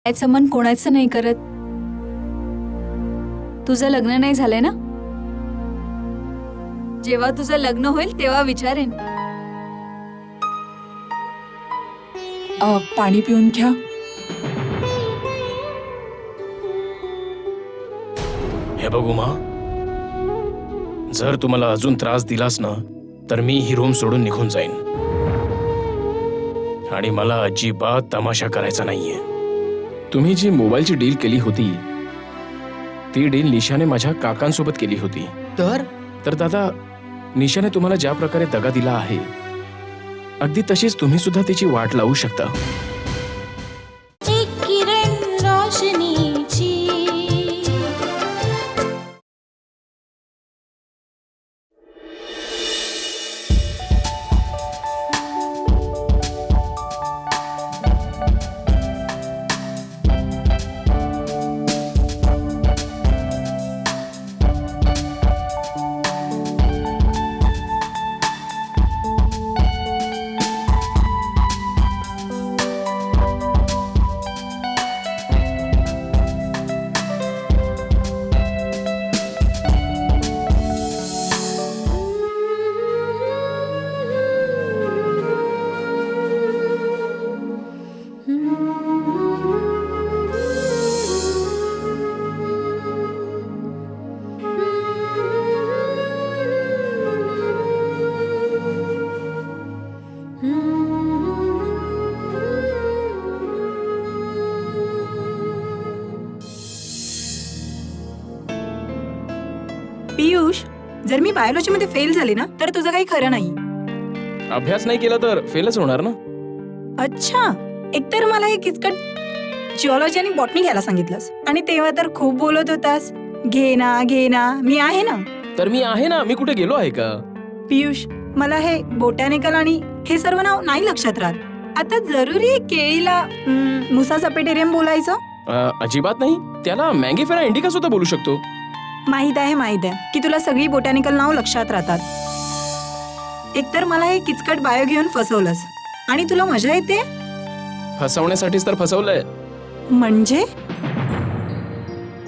याचं मन कोणाचं नाही करत. तुझं लग्न नाही झालंय ना? जेव्हा तुझं लग्न होईल तेव्हा विचारेन. पाणी पिऊन घ्या. हे बघू मा, जर तुम्हाला अजून त्रास दिलास ना तर मी ही रूम सोडून निघून जाईन. आणि मला अजिबात तमाशा करायचा नाहीये. तुम्ही जी मोबाईलची डील केली होती ती डील निशाने माझ्या काकांसोबत केली होती. तर दादा, निशाने तुम्हाला ज्या प्रकारे दगा दिला आहे अगदी तशीच तुम्ही सुद्धा तिची वाट लावू शकता. एक किरण रोशनीची. पियुष, जर मी बायोलॉजी मध्ये फेल झाले ना तर तुझं काही खरं नाही. अभ्यास नाही केला तर फेलच होणार ना. अच्छा, एकतर मला हे किचकट जिओलॉजी आणि बॉटनी घ्यायला सांगितलंस आणि तेव्हा तर खूप बोलत होतास, घे ना घे ना, मी आहे ना. तर मी आहे ना, मी कुठे गेलो आहे का? पियुष, मला हे बोटॅनिकल आणि हे सर्व नाव नाही लक्षात राहत. आता जरुरी आहे केळीला मुसा सपेटेरियम बोलायचं? अजिबात नाही. त्याला मँगीफेरा इंडिका सुद्धा बोलू शकतो. माहित आहे की तुला सगळी बोटॅनिकल नाव लक्षात राहतात. एकतर मला हे किचकट बायो घेऊन फसवलंस आणि तुला मजा येते. फसवण्यासाठीच तर फसवलंय. म्हणजे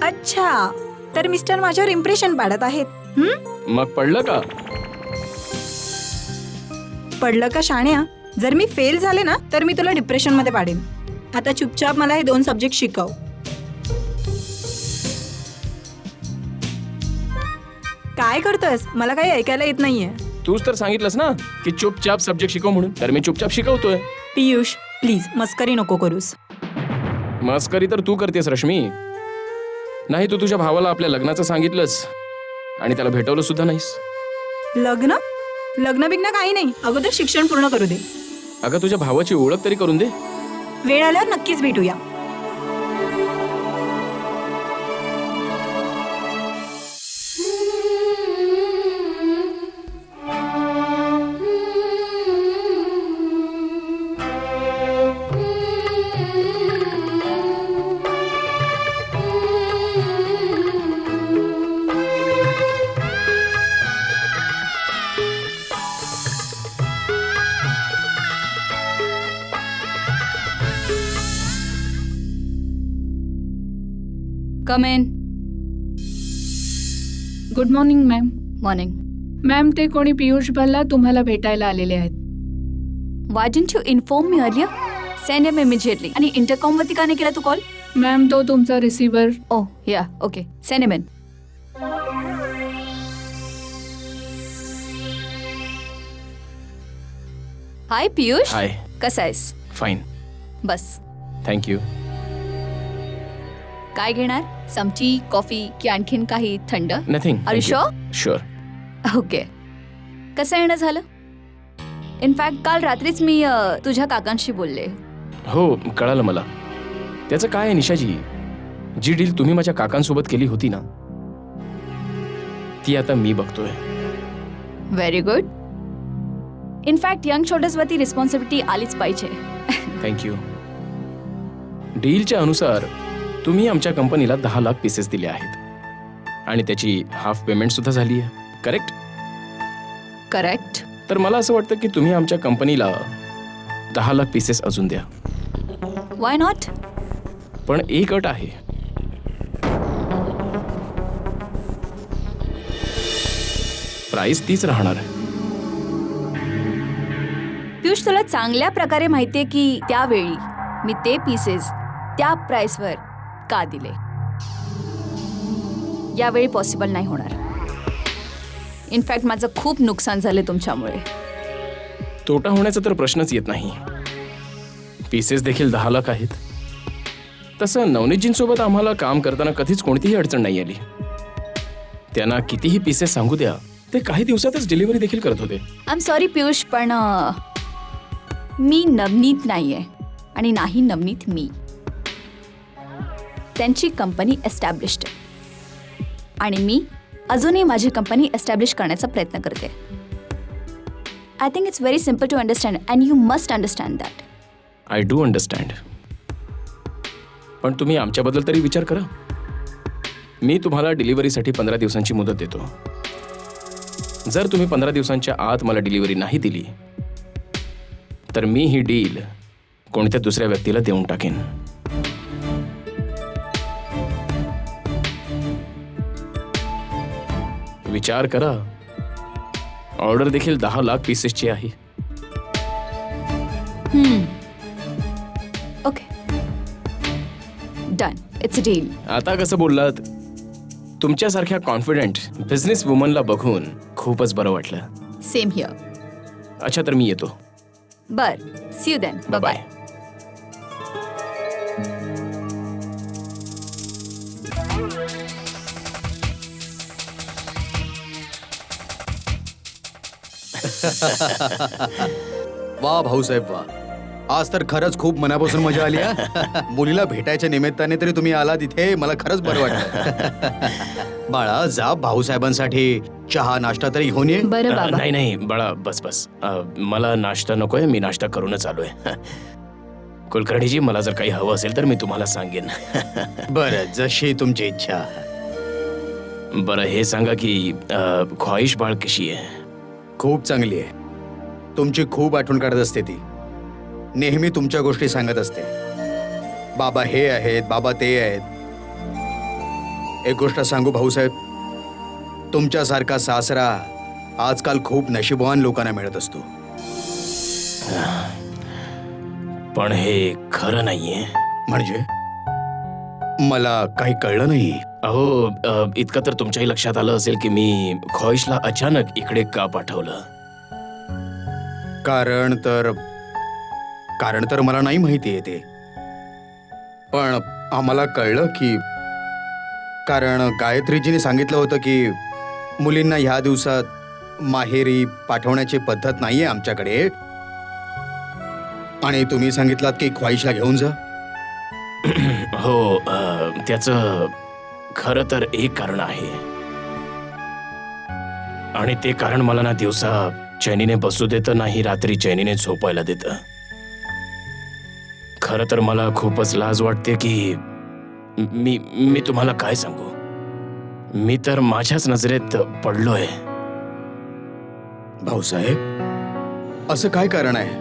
अच्छा, तर मिस्टर माझ्यावर इम्प्रेशन पाडत आहेत. मग पडलं का? पडलं का शाण्या? जर मी फेल झाले ना तर मी तुला डिप्रेशन मध्ये पाडेन. आता चुपचाप मला हे 2 सब्जेक्ट शिकव. काय करतोस? मला काही ऐकायला येत नाहीये. तूच तर सांगितलंस ना की चुपचाप सब्जेक्ट शिकव म्हणून, तर मी चुपचाप शिकवतोय. पियुष, प्लीज मस्करी नको करूस. मस्करी तर तू करतेस रश्मी. नाही, तू तुझ्या भावाला आपल्या लग्नाचं सांगितलंस आणि त्याला भेटवलं सुद्धा नाहीस. लग्न बिग्न काही नाही, अगोदर शिक्षण पूर्ण करू दे. अगं, तुझ्या भावाची ओळख तरी करून दे. वेळ आल्यावर नक्कीच भेटूया. Come in. Good morning ma'am. Morning. Ma'am, ते कोणी पियुष भल्ला तुम्हाला भेटायला आलेले आहेत. Why didn't you inform me earlier? Send him immediately. आणि इंटरकॉम वरती का नाही केला तू कॉल? मॅम, तो तुमचा receiver. Oh yeah, okay, send him in. Hi Piyush. Hi. कसा आहेस? फाईन, बस. थँक्यू. काय घेणार? समची, कॉफी की आणखीन काही थंड? Nothing. Are you sure? Sure. Okay. कसं येणं झालं? इनफॅक्ट काल रात्रीच मी तुझ्या काकांशी बोलले. हो, कळालं मला. त्याचं काय आहे निशाजी, जी डील तुम्ही माझ्या काकांसोबत केली होती ना ती आता मी बघतोय. Very good. इनफॅक्ट यंग शोल्डर्सवरती रिस्पॉन्सिबिलिटी आलीच पाहिजे. थँक्यू. डीलच्या अनुसार तुम्ही आमच्या कंपनीला 10 लाख पीसेस दिले आहेत आणि त्याची हाफ पेमेंट सुद्धा झाली आहे, करेक्ट? करेक्ट. तर मला असं वाटतं की तुम्ही आमच्या कंपनीला 10 लाख पीसेस अजून द्या. Why not? पण एक अट आहे. प्राइस तीच राहणार आहे. पियुष, तुला चांगल्या प्रकारे माहितीये की त्यावेळी मी ते पीसेस त्या प्राइसवर का दिले. यावेळी पॉसिबल नाही होणार. इनफॅक्ट माझं खूप नुकसान झालं तुमच्यामुळे. तोटा होण्याचा तर प्रश्नच येत नाही. पीसेस देखील 10 लाख आहेत. तसं नवनीतजींसोबत आम्हाला काम करताना कधीच कोणतीही अडचण नाही आली. त्यांना कितीही पीसेस सांगू द्या, ते काही दिवसातच डिलिव्हरी देखील करत होते. आय एम सॉरी पियुष, पण मी नवनीत नाहीये आणि नाही नवनीत मी. त्यांची कंपनी एस्टॅब्लिश्ड आहे आणि मी अजूनही माझी कंपनी एस्टॅब्लिश करण्याचा प्रयत्न करते. I think it's very simple to understand and you must understand that. I do understand. पण तुम्ही आमच्याबद्दल तरी विचार करा. मी तुम्हाला डिलिव्हरीसाठी 15 दिवसांची मुदत देतो. जर तुम्ही 15 दिवसांच्या आत मला डिलिव्हरी नाही दिली तर मी ही डील कोणत्या दुसऱ्या व्यक्तीला देऊन टाकेन. विचार करा. ऑर्डर देखील 10 लाख पीसेसची आहे. Okay, done. It's a deal. आता कसं बोललात? तुमच्यासारख्या कॉन्फिडंट बिझनेस वुमनला बघून खूपच बरं वाटलं. Same here. अच्छा, तर मी येतो. बर, see you then. Bye bye. वा भाऊसाहेब वा, आज तर खरंच खूप मनापासून मजा आली हा. मुलीला भेटायच्या निमित्ताने तरी तुम्ही आलात इथे, मला खरंच बरं वाटलं. बाळा, जा भाऊसाहेबांसाठी चहा नाश्ता तरी घेऊन ये. बरं बाबा. नाही नाही बाळा, बस बस. मला नाश्ता नकोय. मी नाश्ता करूनच आलोय. कुलकर्णीजी, मला जर काही हवं असेल तर मी तुम्हाला सांगेन. बरं, जशी तुमची इच्छा. बरं, हे सांगा की ख्वाहिश बाळ कशी आहे? खूप चांगली आहे. तुमची खूप आठवण काढत असते ती. नेहमी तुमच्या गोष्टी सांगत असते. बाबा हे आहेत, बाबा ते आहेत. एक गोष्ट सांगू भाऊसाहेब, तुमच्यासारखा सासरा आजकाल खूप नशीबवान लोकांना मिळत असतो. पण हे खरं नाहीये. म्हणजे मला काही कळलं नाही. अहो, इतकं तर तुमच्याही लक्षात आलं असेल की मी ख्वाहिशला अचानक इकडे का पाठवलं. कारण तर मला नाही माहिती आहे ते. पण आम्हाला कळलं की कारण गायत्रीजीने सांगितलं होतं की मुलींना ह्या दिवसात माहेरी पाठवण्याची पद्धत नाहीये आमच्याकडे. आणि तुम्ही सांगितलात की ख्वाहिशला घेऊन जा. हो, त्याचं खरं तर एक कारण आहे. आणि ते कारण मला ना दिवसा चैनीने बसू देतं, नाही रात्री चैनीने झोपायला देतं. खरं तर मला खूपच लाज वाटते की मी तुम्हाला काय सांगू. मी तर माझ्याच नजरेत पडलोय. भाऊसाहेब, असं काय कारण आहे?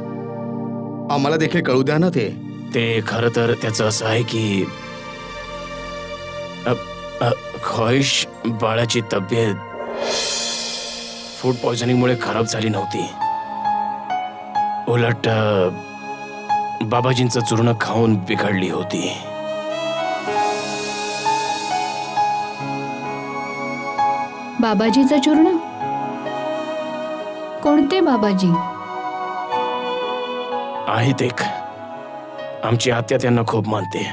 आम्हाला देखील कळू द्या ना ते. ते खरं तर त्याचं असं आहे की ख्वाहिश बाळाची तब्येत फूड पॉयझनिंगमुळे खराब झाली नव्हती. उलट बाबाजींचं चूर्ण खाऊन बिघडली होती. बाबाजीचं चूर्ण? कोणते बाबाजी? आहेत एक. आमची आत्या त्यांना खूप मानते.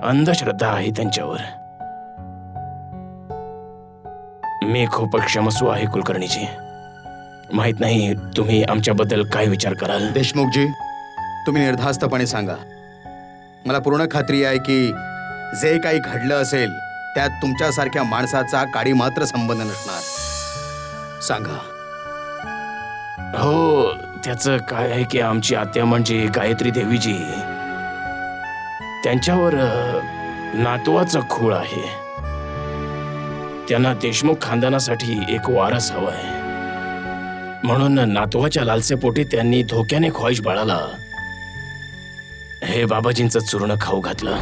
अंधश्रद्धा आहे त्यांच्यावर. मी खूप क्षमस्व आहे कुलकर्णीजी. माहित नाही तुम्ही आमच्याबद्दल काय विचार कराल. देशमुखजी, तुम्ही निर्धास्तपणे सांगा. मला पूर्ण खात्री आहे की जे काही घडलं असेल त्यात तुमच्यासारख्या माणसाचा काडी मात्र संबंध नसणार. सांगा. हो, त्याचं काय आहे की आमची आत्या म्हणजे गायत्री देवीजी, त्यांच्यावर नातवाचं खूळ आहे. त्यांना देशमुख खानदानासाठी एक वारस हवाय. म्हणून नातवाच्या लालसेपोटी त्यांनी धोक्याने ख्वाहिश बाळाला हे बाबाजींचं चूर्ण खाऊ घातलं.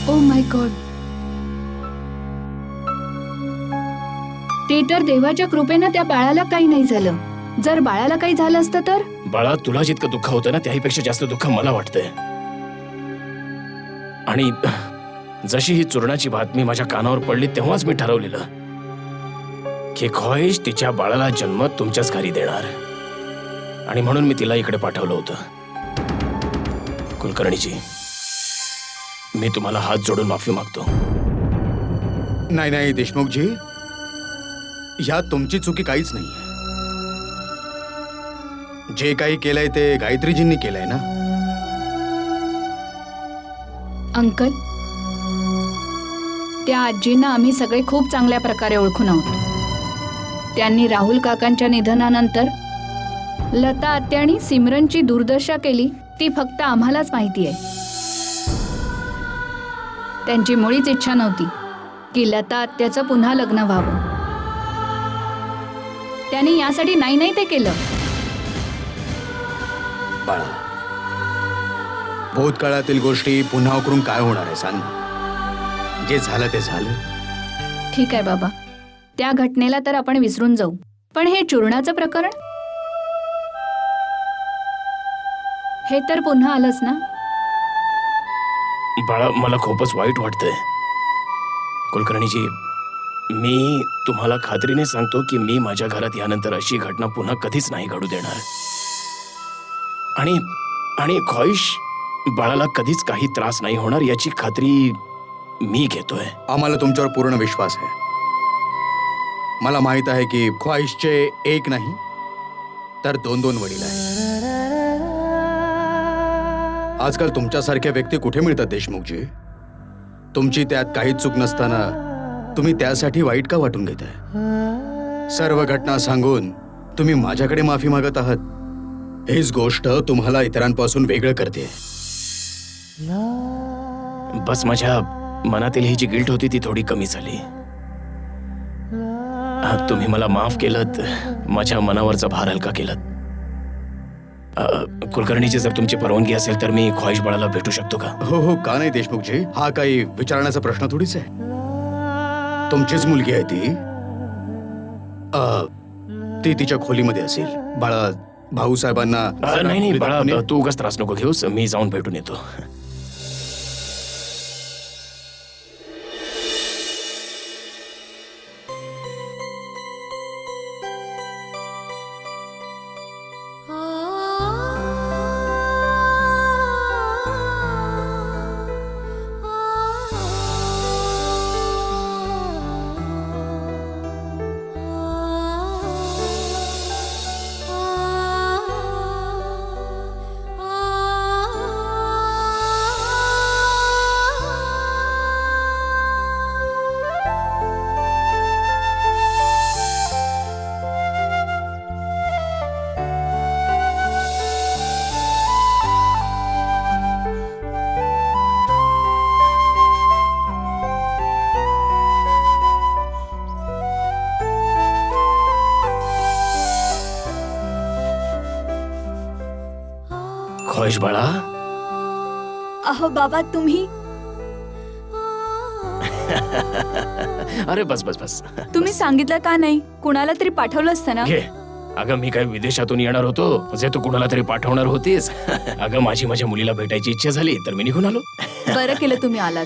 Oh my God. ते तर देवाच्या कृपेनं त्या बाळाला काही नाही झालं. जर बाळाला काही झालं असतं तर? बाळा, तुला जितकं दुःख होतं ना त्याहीपेक्षा जास्त दुःख मला वाटतंय. आणि जशी ही चूर्णाची बातमी माझ्या कानावर पडली तेव्हाच मी ठरवलेलं की ख्वाहिश तिच्या बाळाला जन्म तुमच्याच घरी देणार. आणि म्हणून मी तिला इकडे पाठवलं होतं. कुलकर्णीजी, मी तुम्हाला हात जोडून माफी मागतो. नाही नाही देशमुखजी, ह्यात तुमची चुकी काहीच नाहीये. जे काही केलंय ते गायत्रीजींनी केलंय ना. अंकल, त्या आजींना आम्ही सगळे खूप चांगल्या प्रकारे ओळखून आहोत. त्यांनी राहुल काकांच्या निधनानंतर लता आत्यानी सिमरनची दुर्दशा केली ती फक्त आम्हालाच माहिती आहे. त्यांची मुळीच इच्छा नव्हती की लता आत्याचं पुन्हा लग्न व्हावं. त्यांनी यासाठी नाही नाही ते केलं. बाळा, भूतकाळातील गोष्टी पुन्हा उकरून काय होणार आहे सांग ना. जे झालं ते झालं. ठीक आहे बाबा, त्या घटनेला तर आपण विसरून जाऊ. पण हे चूर्णाचं प्रकरण, हे तर पुन्हा आलंच ना. बाळा, मला खूपच वाईट वाटतंय. कुलकर्णीजी, मी तुम्हाला खात्रीने सांगतो की मी माझ्या घरात यानंतर अशी घटना पुन्हा कधीच नाही घडू देणार. आणि ख्वाहिश बाळाला कधीच काही त्रास नाही होणार याची खात्री मी घेतोय. आम्हाला तुमच्यावर पूर्ण विश्वास आहे. मला माहित आहे की ख्वाहिशचे एक नाही तर दोन दोन वडील आहेत. आजकाल तुमच्यासारख्या व्यक्ती कुठे मिळतात देशमुखजी? तुमची त्यात काहीच चूक नसताना तुम्ही त्यासाठी वाईट का वाटून घेताय? सर्व घटना सांगून तुम्ही माझ्याकडे माफी मागत आहात. हीच गोष्ट तुम्हाला इतरांपासून वेगळं करते. बस माझ्या मनातील ही जी गिल्ट होती ती थोडी कमी झाली. तुम्ही मला माफ केलत, माझ्या मनावरचा भार हलका केलात. कुलकर्णीची जर तुमची परवानगी असेल तर मी ख्वाहिश बाळाला भेटू शकतो का? हो हो, का नाही देशमुखजी. हा काही विचारण्याचा प्रश्न थोडीच आहे. तुमचीच मुलगी आहे ती. ती तिच्या खोलीमध्ये असेल. बाळा, भाऊसाहेबांना नाही बाळा, तू उगाच त्रास नको घेऊस. मी जाऊन भेटून येतो. ख्वाहिश बाळा, अहो बाबा, तुम्ही अरे बस बस बस. तुम्ही सांगितलं का नाही? कुणाला तरी पाठवलं असतं ना. घे. अगं, मी काय विदेशातून येणार होतो जे तू कुणाला तरी पाठवणार होतीस? अगं, माझ्या मुलीला भेटायची इच्छा झाली तर मी निघून आलो. बरं केलं तुम्ही आलात.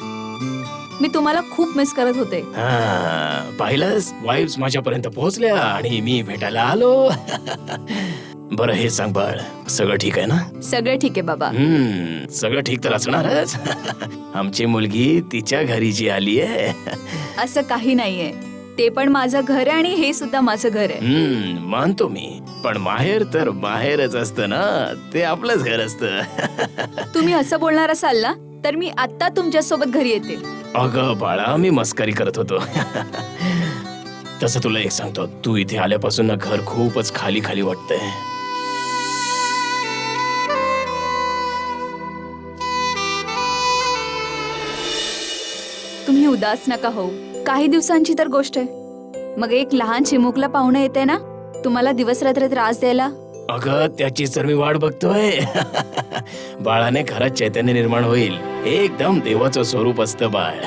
मी तुम्हाला खूप मिस करत होते. पाहिलंस, वाईब्स माझ्यापर्यंत पोहोचल्या आणि मी भेटायला आलो. बरं, हे सांग बाळ, सगळं ठीक आहे ना? सगळं ठीक आहे बाबा. सगळं ठीक तर असणारच. आमची मुलगी तिच्या घरी जी आली आहे. असं काही नाहीये. ते पण माझं घर आहे आणि हे सुद्धा माझं घर आहे. मानतो मी, पण माहेर तर माहेरच असतं ना. ते आपलंच घर असतं. तुम्ही असं बोलणार असाल ना तर मी आत्ता तुमच्या सोबत घरी येते. अगं बाळा, मी मस्करी करत होतो. तसं तुला एक सांगतो, तू इथे आल्यापासून ना घर खूपच खाली खाली वाटतंय. तुम्ही उदास नका हो. काही दिवसांची तर गोष्ट आहे. मग एक लहान चिमुकला पाहुणं येते ना तुम्हाला दिवस रात्र त्रास द्यायला. अगं त्याचीच तर मी वाट बघतोय. बाळाने घरात चैतन्य निर्माण होईल. एकदम देवाचं स्वरूप असतं बाळ.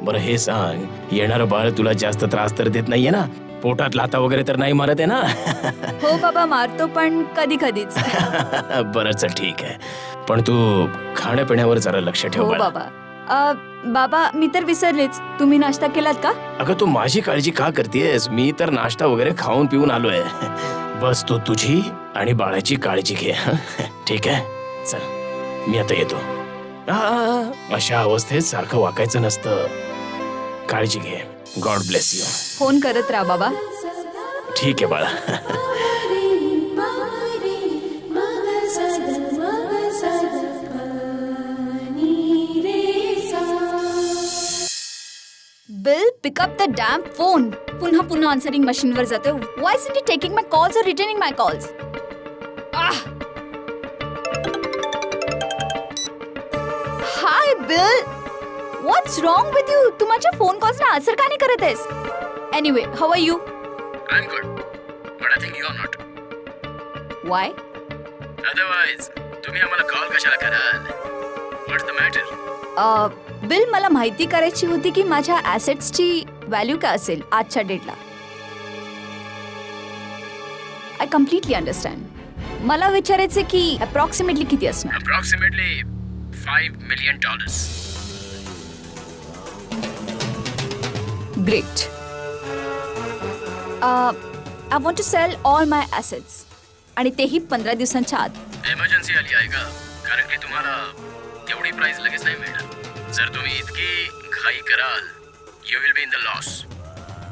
बरं हे सांग, येणारं बाळ तुला जास्त त्रास तर देत नाहीये ना? पोटात लाथा वगैरे तर नाही मारत आहे ना? हो बाबा, मारतो पण कधी कधीच. बरं चल ठीक आहे, पण तू खाण्यापिण्यावर जरा लक्ष ठेव हो बाळा. बाबा. बाबा मी तर विसरलेच, तुम्ही नाश्ता केलात का? अगं तू माझी काळजी का करतेस? मी तर नाश्ता वगैरे खाऊन पिऊन आलोय. बस तू तुझी आणि बाळाची काळजी घे. ठीक आहे, चल मी आता येतो. अशा अवस्थेत सारखं वाकायचं नसतं. काळजी घे. God bless you. फोन करत राहा बाबा. ठीक आहे बाळा. Bill, pick up the damn phone. पुन्हा पुन्हा आन्सरिंग मशीनवर जाते. Why isn't he taking my calls और returning my calls? Hi Bill, what's wrong with you? तू माझ्या फोन कॉल्सना आन्सर का नाही करत आहेस? Anyway, how are you? I am good, but I think you are not. Why? Otherwise तुम्ही आम्हाला कॉल कशाला कराल? व्हॉट्स द मॅटर? बिल, मला माहिती करायची होती की माझ्या ॲसेट्सची व्हॅल्यू काय असेल आजच्या डेटला. I completely understand. मला विचारायचे की अप्रॉक्सिमेटली किती असणार? Approximately $5 million. Great. I want to sell all my assets, आणि तेही 15 दिवसांच्या आत. एमर्जन्सी आली आहे का? कारण की तुम्हाला तेवढी प्राइस लगेच नाही मिळणार. जर तुम्ही इतकी घाई कराल, you will be in the loss.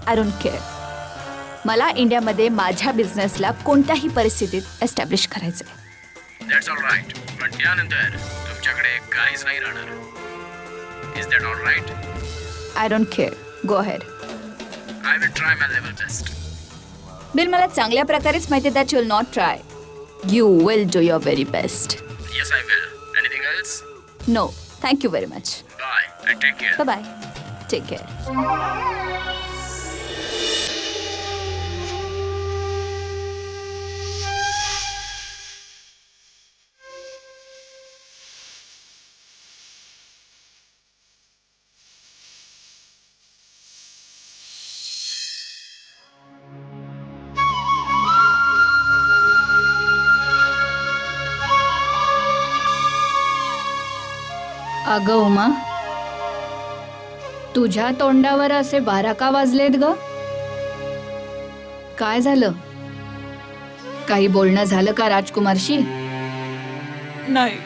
I don't care. मला इंडियामध्ये माझ्या बिझनेसला कोणत्याही परिस्थितीत एस्टॅब्लिश करायचं आहे. That's all right. पण त्यानंतर तुमच्याकडे काहीच नाही राहणार. Is that all right? I don't care. Go ahead. I will try my level best. Bill, मला चांगल्या प्रकारेच माहिती आहे that you will not try. You will do your very best. Yes I will. Anything else? No, thank you very much. Bye. Take care. Bye bye. Take care. अगं उमा, तुझ्या तोंडावर असे 12 का वाजलेत ग? काय झालं? काही बोलणं झालं का राजकुमारशी? नाही.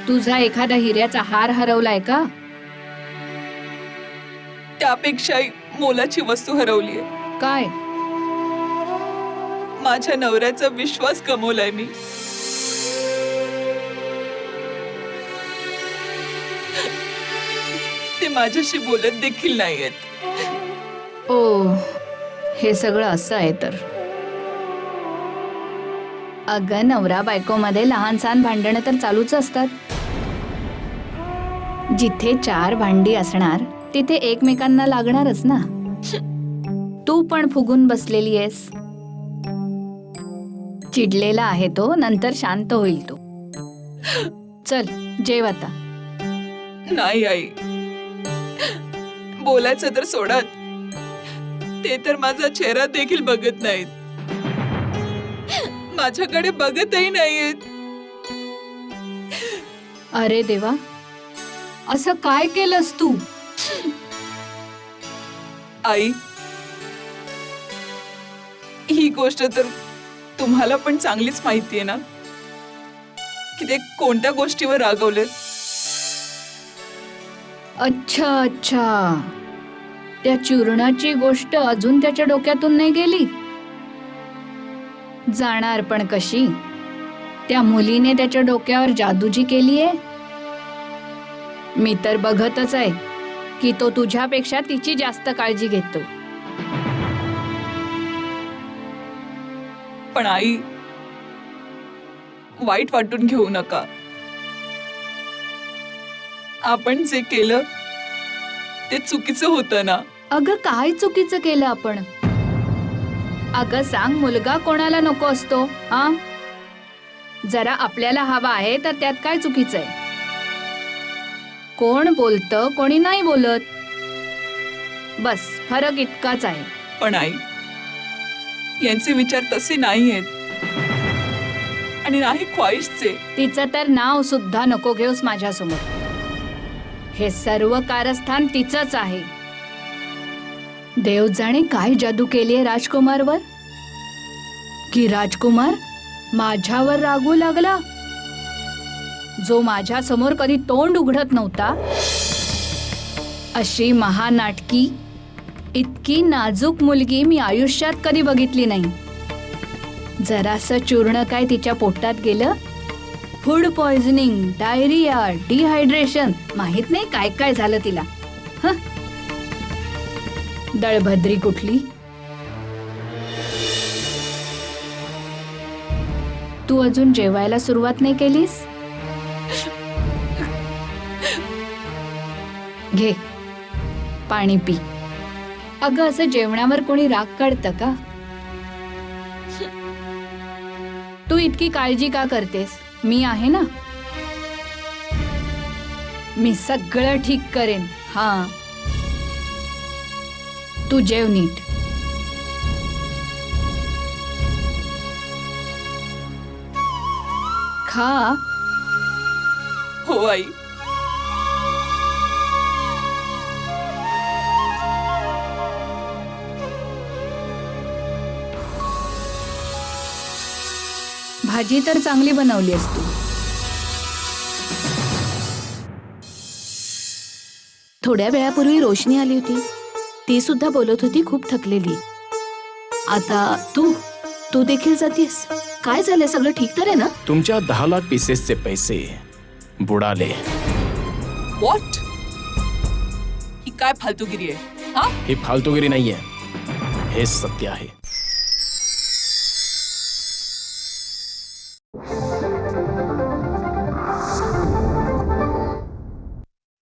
तुझा एखादा हिऱ्याचा हार हरवलाय का? त्यापेक्षाही मोलाची वस्तू हरवलीये. काय? माझ्या नवऱ्याचा विश्वास गमावलाय मी. ते माझ्याशी बोलत देखील नाहीयेत. ओ, हे सगळं असं आहे तर. अगं, नवरा बायकोमध्ये लहान सहान भांडणं तर चालूच असतात. जिथे 4 भांडी असणार तिथे एकमेकांना लागणारच ना. तू पण फुगून बसलेली आहेस. चिडलेला आहे तो, नंतर शांत होईल तो. चल जेव आता. नाही आई, बोलायचं तर सोडत, ते तर माझा चेहरा देखील बघत नाहीत, माझ्याकडे बघतही नाहीयेत. अरे देवा, असं काय केलंस तू? आई, ही गोष्ट तर तुम्हाला पण चांगलीच माहितीये ना की ते कोणत्या गोष्टीवर रागवलेत. अच्छा अच्छा, त्या चूर्णाची गोष्ट अजून त्याच्या डोक्यातून नाही गेली? जाणार पण कशी? त्या मुलीने त्याच्या डोक्यावर जादूजी केलीये. मी तर बघतच आहे की तो तुझ्यापेक्षा तिची जास्त काळजी घेतो. पण आई, वाईट वाटून घेऊ नका. आपण जे केलं ते चुकीचं होतं ना. अगं काय चुकीचं केलं आपण? अगं सांग, मुलगा कोणाला नको असतो हा? जरा आपल्याला हवा आहे तर त्यात काय चुकीचं आहे? कोण बोलतं, कोणी नाही बोलत. बस फरक इतकाच आहे. पण आई, यांचे विचार तसे नाही आहेत आणि नाही ख्वाहिशचे. तिचं तर नाव सुद्धा नको घेऊस माझ्यासमोर. हे सर्व कारस्थान तिचंच आहे. देव जाणे काय जादू केलीये राजकुमारवर, की राजकुमार माझ्यावर रागू लागला. जो माझ्या समोर कधी तोंड उघडत नव्हता, अशी महानाटकी इतकी नाजूक मुलगी मी आयुष्यात कधी बघितली नाही. जरासं चूर्ण काय तिच्या पोटात गेलं, फूड पॉइझनिंग, डायरिया, डिहायड्रेशन, माहित नाही काय काय झालं तिला. दळभद्री कुठली. तू अजून जेवायला सुरुवात नाही केलीस? घे पाणी पी. अगं असं जेवणावर कोणी राग काढतं का? तू इतकी काळजी का करतेस? मी आहे ना, मी सगळं ठीक करेन. हा, तू जेव नीट. खा. हो आई. भाजी तर चांगली बनवलीस तू. थोड्या वेळापूर्वी रोशनी आली होती. ती सुद्धा बोलत होती खूप थकलेली. आता तू देखील जातीस. काय झालंय? सगळं ठीक तर आहे ना? तुमच्या 10 लाख पीसेसचे पैसे बुडाले. व्हॉट? ही काय फालतूगिरी आहे? हा, ही फालतूगिरी नाहीये, हे सत्य आहे.